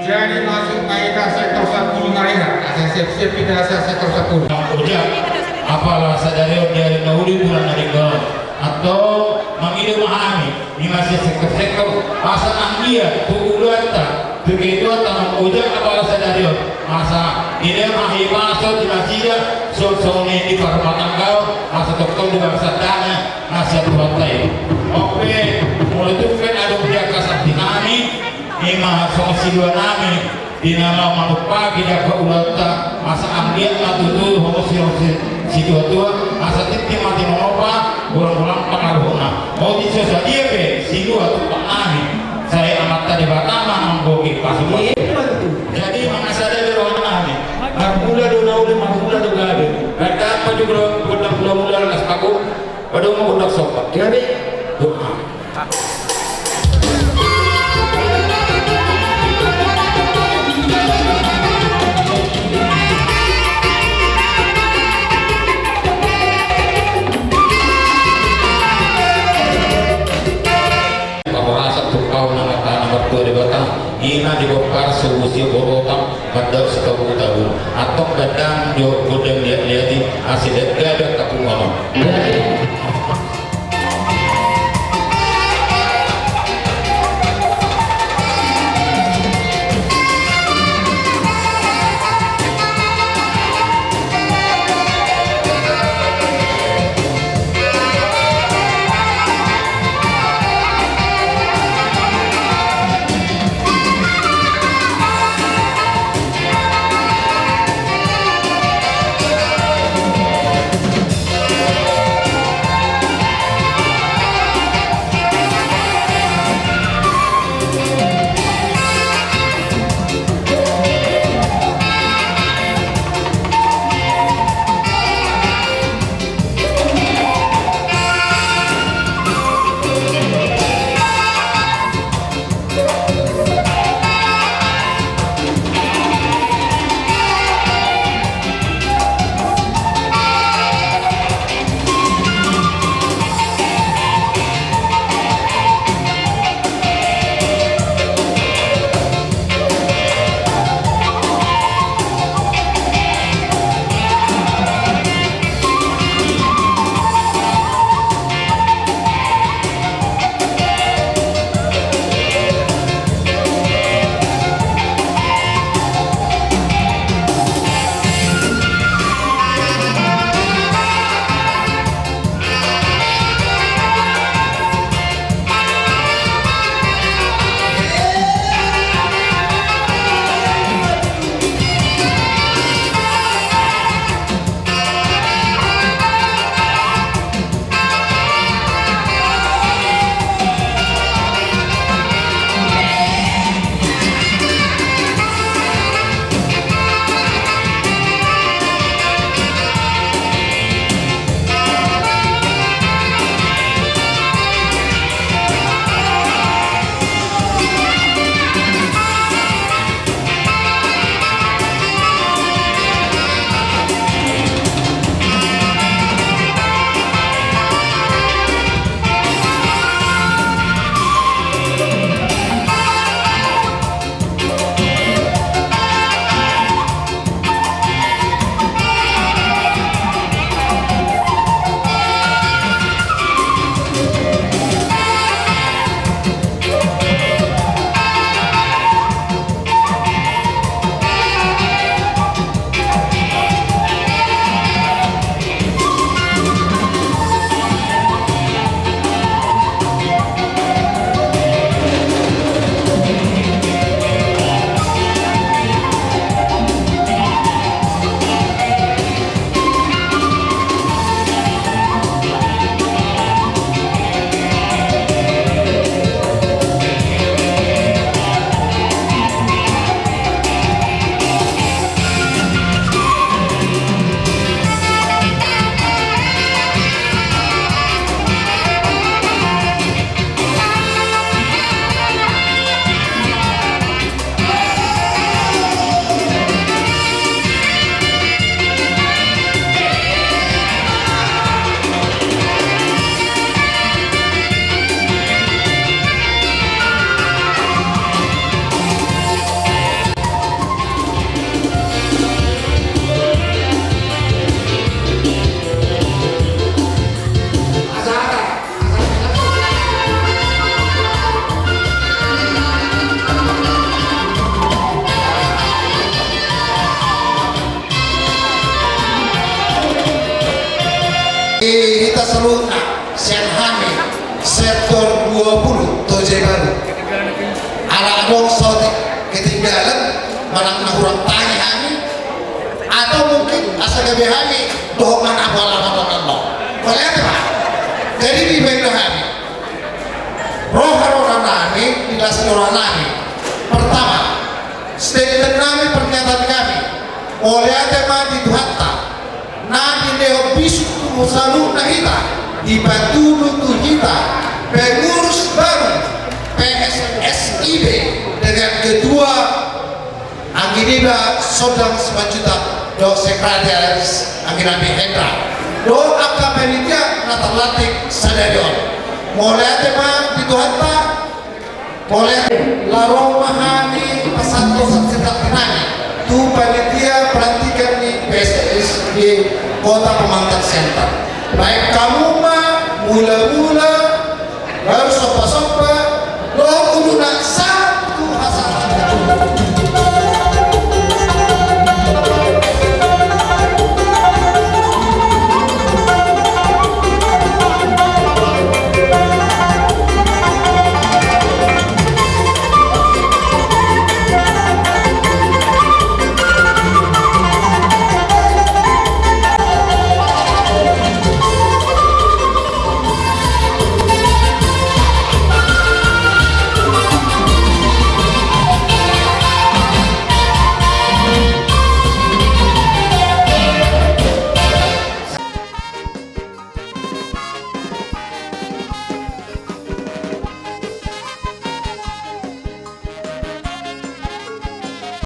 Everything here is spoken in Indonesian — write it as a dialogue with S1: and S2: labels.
S1: Jadi masuk kaidah sektor 10 mereka, ada siap-siap pindah sektor 10.
S2: Ujak, apalah sadari dari dahulu bulan dari gaul atau mengidu memahami di masih sektor masa anggia tuuluata begitu atau ujak apalah sadari masa ini mahir masuk di masjid sosone di perempatan kau masa dokter di bangsa tanah nasihat berantai oke mulai itu kan ada ujak kasar dinami ima songsi dua nami di nama manupa kita keulata masa ambil matutu homo si tua masa titi mati monopa ulang-ulang pengaruhna mau disosa dia be si dua tu penani saya amat tadi batama manggogi pasukan jadi mangasa dari ruang nami makmula do nauli makmula do gabe kata apa juga budak mula las paku pada mau budak sopa jadi doa di batang ina di bokar seusia borotang pada setahun tahun atau kadang jo godeng lihat di hasil gada kapungan
S3: Barcelona, Senhami, sektor 20, Toje Baru. Anak dong sotik ketinggalan, malang kurang tanya kami, atau mungkin asal gabe kami, dohongan apa-apa. Boleh apa? Jadi di bawah kami, roh orang kami, dilasih orang kami. Pertama, statement kami, pernyataan kami, oleh tema di Tuhatta, nabi leo bisu selalu nahita, dibantu nutu kita, pengurus baru PSSIB dengan ketua Angginiba Sodang Semanjuta do Sekretaris Angginabi Hendra do Aka Penitia Natalatik Sadarion mulai tema di Tuhatta mulai larong mahani pasanto sekitar kenani tu panitia pelantikan di PSS di Kota Pemangkat Center. Baik kamu mah mula-mula harus